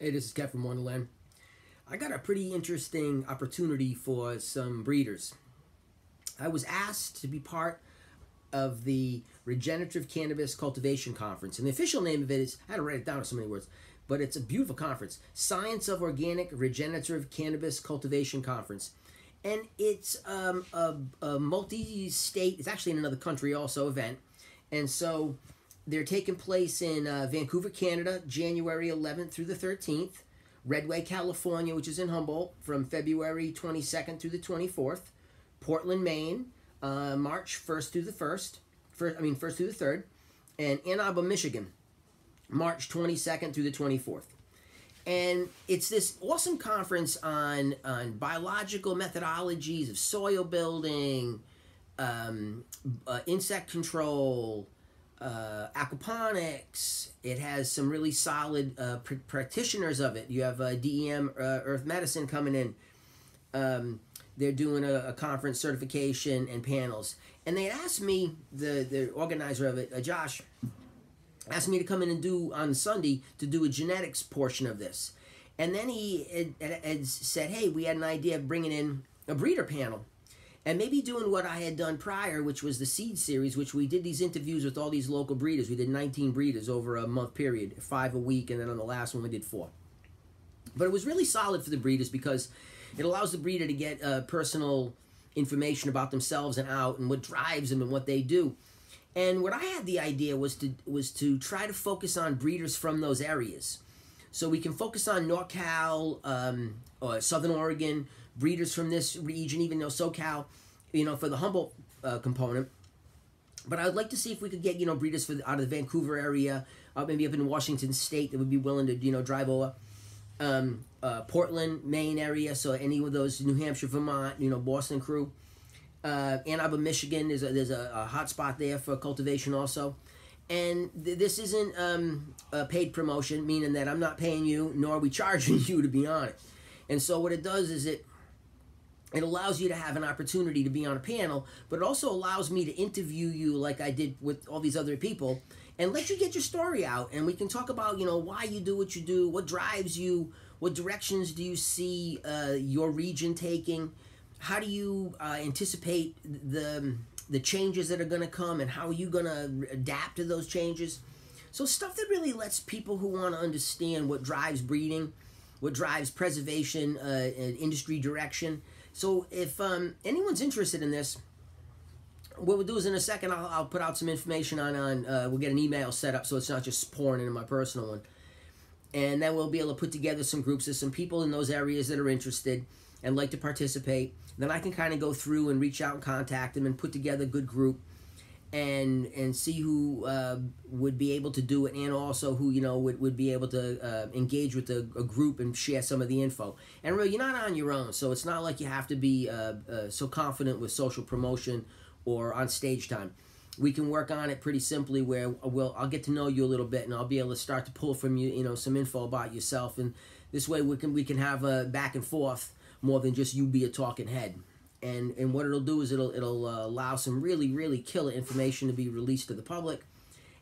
Hey, this is Kev from Wonderland. I got a pretty interesting opportunity for some breeders. I was asked to be part of the Regenerative Cannabis Cultivation Conference. And the official name of it is, I had to write it down in so many words, but it's a beautiful conference. Science of Organic Regenerative Cannabis Cultivation Conference. And it's a multi-state, it's actually in another country also, event. And so they're taking place in Vancouver, Canada, January 11th through the 13th. Redway, California, which is in Humboldt, from February 22nd through the 24th. Portland, Maine, March 1st through the 1st. 1st through the 3rd. And Ann Arbor, Michigan, March 22nd through the 24th. And it's this awesome conference on biological methodologies of soil building, insect control, aquaponics. It has some really solid practitioners of it. You have DEM Earth Medicine coming in. They're doing a conference certification and panels. And they asked me, the organizer of it, Josh, asked me to come in and do on Sunday to do a genetics portion of this. And then he had said, hey, we had an idea of bringing in a breeder panel. And maybe doing what I had done prior, which was the seed series, which we did these interviews with all these local breeders. We did 19 breeders over a month period, 5 a week, and then on the last one we did 4. But it was really solid for the breeders because it allows the breeder to get personal information about themselves and out and what drives them and what they do. And what I had the idea was to try to focus on breeders from those areas. So we can focus on NorCal, or Southern Oregon, breeders from this region, even though SoCal, for the Humboldt component. But I'd like to see if we could get, breeders out of the Vancouver area, maybe up in Washington State that would be willing to, drive over. Portland, Maine area, so any of those, New Hampshire, Vermont, Boston crew. Ann Arbor, Michigan, there's a hot spot there for cultivation also. And this isn't a paid promotion, meaning that I'm not paying you, nor are we charging you to be on it. And so what it does is it allows you to have an opportunity to be on a panel, but it also allows me to interview you like I did with all these other people and let you get your story out. And we can talk about, why you do what you do, what drives you, what directions do you see your region taking, how do you anticipate the changes that are going to come, and how are you going to adapt to those changes. So stuff that really lets people who want to understand what drives breeding, what drives preservation, and industry direction. So if anyone's interested in this, what we'll do is in a second I'll put out some information on we'll get an email set up so it's not just pouring into my personal one. And then we'll be able to put together some groups of some people in those areas that are interested and like to participate. Then I can kind of go through and reach out and contact them and put together a good group and see who would be able to do it, and also who would be able to engage with a group and share some of the info. And really, you're not on your own, so it's not like you have to be so confident with social promotion or on stage time. We can work on it pretty simply where I'll get to know you a little bit, and I'll be able to start to pull from you some info about yourself, and this way we can have a back and forth more than just you be a talking head. And what it'll do is it'll allow some really, really killer information to be released to the public,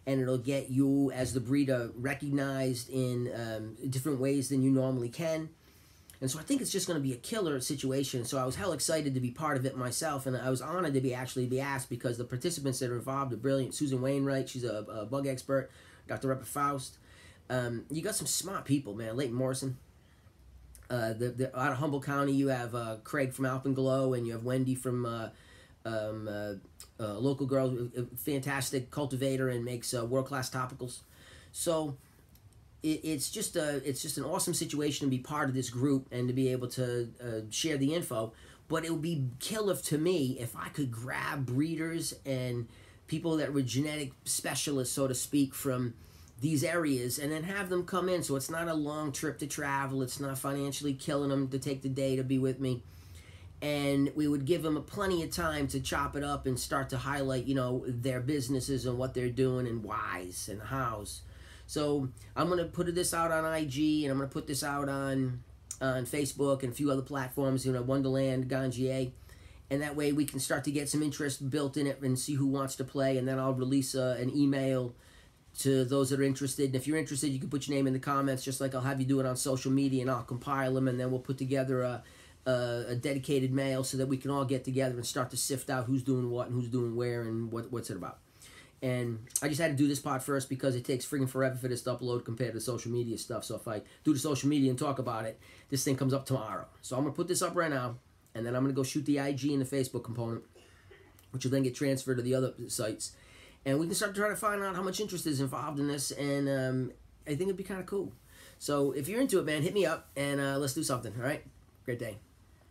and it'll get you as the breeder recognized in different ways than you normally can. And so I think it's just going to be a killer situation. So I was hell excited to be part of it myself, and I was honored to be asked because the participants that are involved are brilliant. Susan Wainwright, she's a bug expert. Dr. Rupert Faust. You got some smart people, man. Leighton Morrison. Out of Humboldt County, you have Craig from Alpenglow, and you have Wendy from local girl, a fantastic cultivator, and makes world-class topicals. So it's just an awesome situation to be part of this group and to be able to share the info. But it would be killer to me if I could grab breeders and people that were genetic specialists, so to speak, from these areas, and then have them come in, so it's not a long trip to travel, it's not financially killing them to take the day to be with me, and we would give them plenty of time to chop it up and start to highlight their businesses and what they're doing and whys and hows. So I'm going to put this out on IG, and I'm going to put this out on Facebook and a few other platforms, Wonderland, Gangier, and that way we can start to get some interest built in it and see who wants to play, and then I'll release an email to those that are interested. And if you're interested, you can put your name in the comments, just like I'll have you do it on social media, and I'll compile them, and then we'll put together a dedicated mail so that we can all get together and start to sift out who's doing what and who's doing where and what's it about. And I just had to do this part first because it takes friggin' forever for this to upload compared to social media stuff. So if I do the social media and talk about it, this thing comes up tomorrow. So I'm going to put this up right now, and then I'm going to go shoot the IG and the Facebook component, which will then get transferred to the other sites. And we can start trying to find out how much interest is involved in this, and I think it'd be kind of cool. So if you're into it, man, hit me up, and let's do something, all right? Great day.